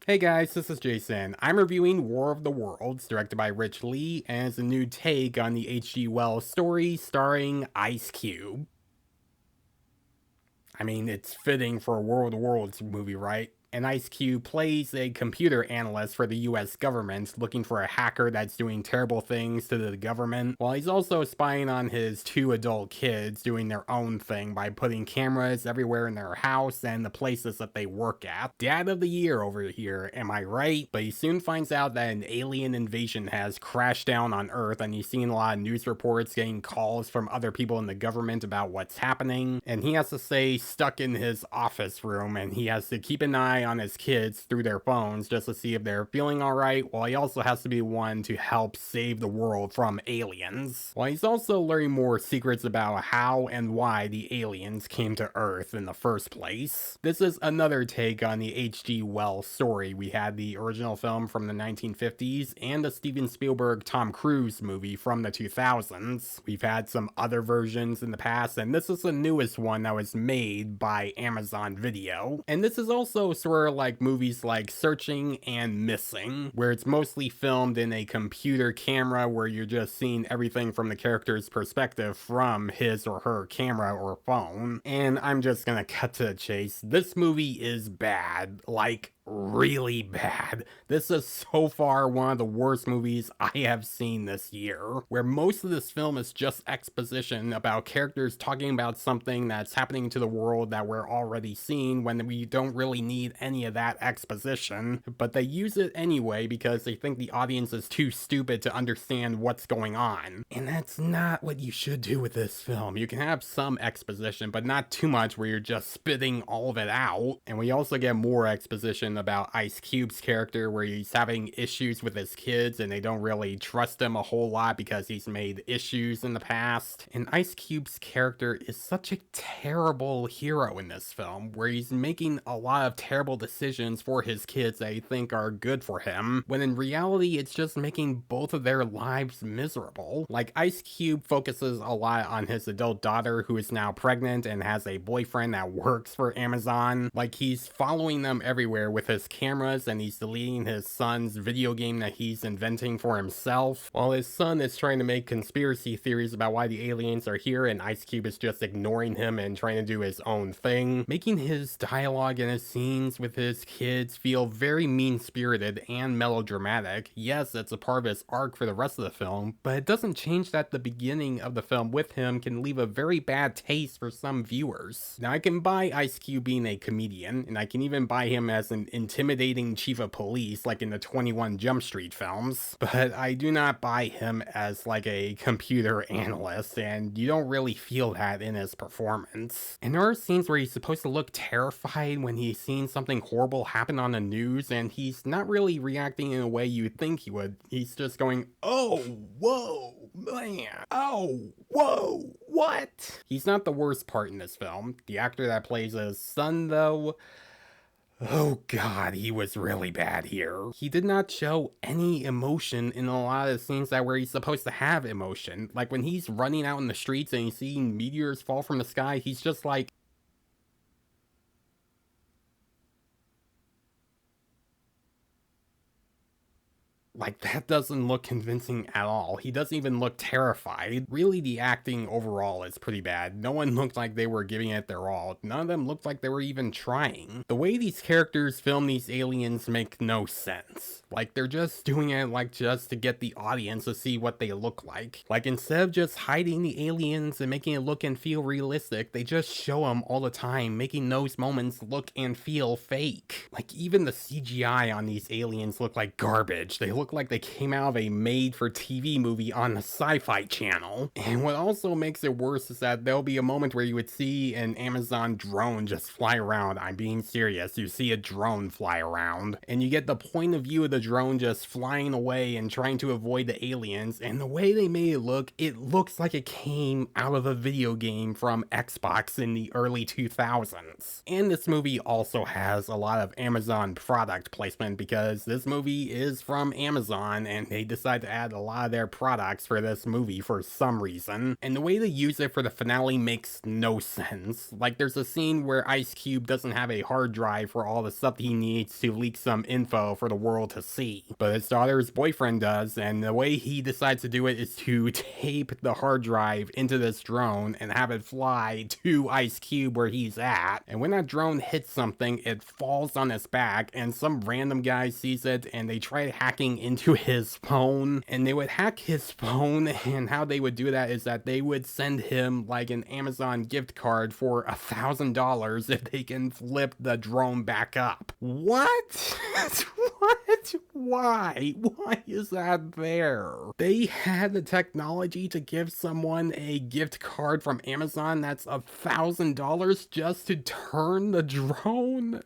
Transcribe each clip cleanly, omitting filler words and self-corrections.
Hey guys, this is Jason. I'm reviewing War of the Worlds, directed by Rich Lee, and it's a new take on the H.G. Wells story starring Ice Cube. I mean, it's fitting for a War of the Worlds movie, right? And Ice Cube plays a computer analyst for the US government, looking for a hacker that's doing terrible things to the government, while he's also spying on his two adult kids doing their own thing by putting cameras everywhere in their house and the places that they work at. Dad of the year over here, am I right? But he soon finds out that an alien invasion has crashed down on Earth, and he's seeing a lot of news reports, getting calls from other people in the government about what's happening, and he has to stay stuck in his office room, and he has to keep an eye on his kids through their phones just to see if they're feeling alright, while he also has to be one to help save the world from aliens. While he's also learning more secrets about how and why the aliens came to Earth in the first place. This is another take on the H.G. Wells story. We had the original film from the 1950s and the Steven Spielberg Tom Cruise movie from the 2000s. We've had some other versions in the past, and this is the newest one that was made by Amazon Video. And this is also sort of like movies like Searching and Missing, where it's mostly filmed in a computer camera where you're just seeing everything from the character's perspective from his or her camera or phone. And I'm just gonna cut to the chase. This movie is bad. Like, really bad. This is so far one of the worst movies I have seen this year, where most of this film is just exposition about characters talking about something that's happening to the world that we're already seeing when we don't really need any of that exposition, but they use it anyway because they think the audience is too stupid to understand what's going on. And that's not what you should do with this film. You can have some exposition, but not too much where you're just spitting all of it out. And we also get more exposition about Ice Cube's character, where he's having issues with his kids and they don't really trust him a whole lot because he's made issues in the past. And Ice Cube's character is such a terrible hero in this film, where he's making a lot of terrible decisions for his kids that he think are good for him, when in reality it's just making both of their lives miserable. Like, Ice Cube focuses a lot on his adult daughter, who is now pregnant and has a boyfriend that works for Amazon. Like, he's following them everywhere with his cameras, and he's deleting his son's video game that he's inventing for himself, while his son is trying to make conspiracy theories about why the aliens are here, and Ice Cube is just ignoring him and trying to do his own thing, making his dialogue and his scenes with his kids feel very mean-spirited and melodramatic. Yes, it's a part of his arc for the rest of the film, but it doesn't change that the beginning of the film with him can leave a very bad taste for some viewers. Now, I can buy Ice Cube being a comedian, and I can even buy him as an intimidating chief of police like in the 21 Jump Street films, but I do not buy him as like a computer analyst, and you don't really feel that in his performance. And there are scenes where he's supposed to look terrified when he's seeing something horrible happen on the news, and he's not really reacting in a way you'd think he would. He's just going, "Oh, whoa, man, oh, whoa, what?" He's not the worst part in this film. The actor that plays his son, though, oh god, he was really bad here. He did not show any emotion in a lot of the scenes that where he's supposed to have emotion. Like, when he's running out in the streets and he's seeing meteors fall from the sky, he's just like, that doesn't look convincing at all. He doesn't even look terrified. Really, the acting overall is pretty bad. No one looked like they were giving it their all. None of them looked like they were even trying. The way these characters film these aliens make no sense. Like, they're just doing it just to get the audience to see what they look like. Like, instead of just hiding the aliens and making it look and feel realistic, they just show them all the time, making those moments look and feel fake. Like, even the CGI on these aliens look like garbage. They look like they came out of a made-for-TV movie on the Sci-Fi Channel. And what also makes it worse is that there'll be a moment where you would see an Amazon drone just fly around. I'm being serious. You see a drone fly around, and you get the point of view of the drone just flying away and trying to avoid the aliens, and the way they made it looks like it came out of a video game from Xbox in the early 2000s. And this movie also has a lot of Amazon product placement because this movie is from Amazon. Amazon, and they decide to add a lot of their products for this movie for some reason. And the way they use it for the finale makes no sense. Like, there's a scene where Ice Cube doesn't have a hard drive for all the stuff he needs to leak some info for the world to see, but his daughter's boyfriend does, and the way he decides to do it is to tape the hard drive into this drone and have it fly to Ice Cube where he's at. And when that drone hits something, it falls on his back, and some random guy sees it, and they try hacking into his phone, and they would hack his phone, and how they would do that is that they would send him like an Amazon gift card for $1,000 if they can flip the drone back up. What? What? Why? Why is that there? They had the technology to give someone a gift card from Amazon that's $1,000 just to turn the drone?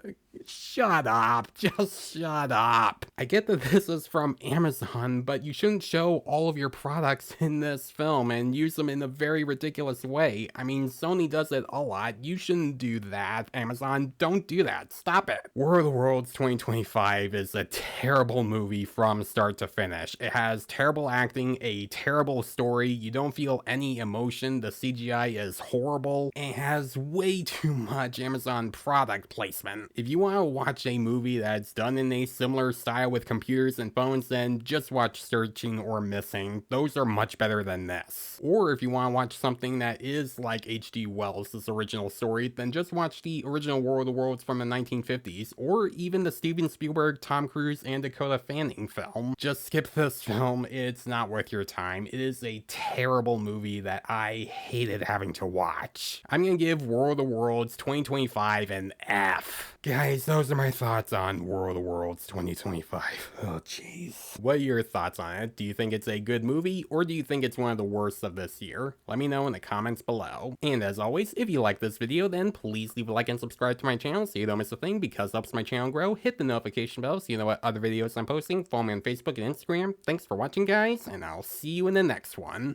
Shut up. Just shut up. I get that this is from Amazon, but you shouldn't show all of your products in this film and use them in a very ridiculous way. I mean, Sony does it a lot. You shouldn't do that. Amazon, don't do that. Stop it. War of the Worlds 2025 is a terrible movie from start to finish. It has terrible acting, a terrible story. You don't feel any emotion. The CGI is horrible. It has way too much Amazon product placement. If you want to watch a movie that's done in a similar style with computers and phones, then just watch Searching or Missing. Those are much better than this. Or if you want to watch something that is like H.G. Wells' original story, then just watch the original War of the Worlds from the 1950s, or even the Steven Spielberg, Tom Cruise, and Dakota Fanning film. Just skip this film. It's not worth your time. It is a terrible movie that I hated having to watch. I'm gonna give War of the Worlds 2025 an F. Guys, those are my thoughts on War of the Worlds 2025. Oh, jeez. What are your thoughts on it? Do you think it's a good movie, or do you think it's one of the worst of this year? Let me know in the comments below. And as always, if you like this video, then please leave a like and subscribe to my channel so you don't miss a thing, because it helps my channel grow. Hit the notification bell so you know what other videos I'm posting. Follow me on Facebook and Instagram. Thanks for watching, guys, and I'll see you in the next one.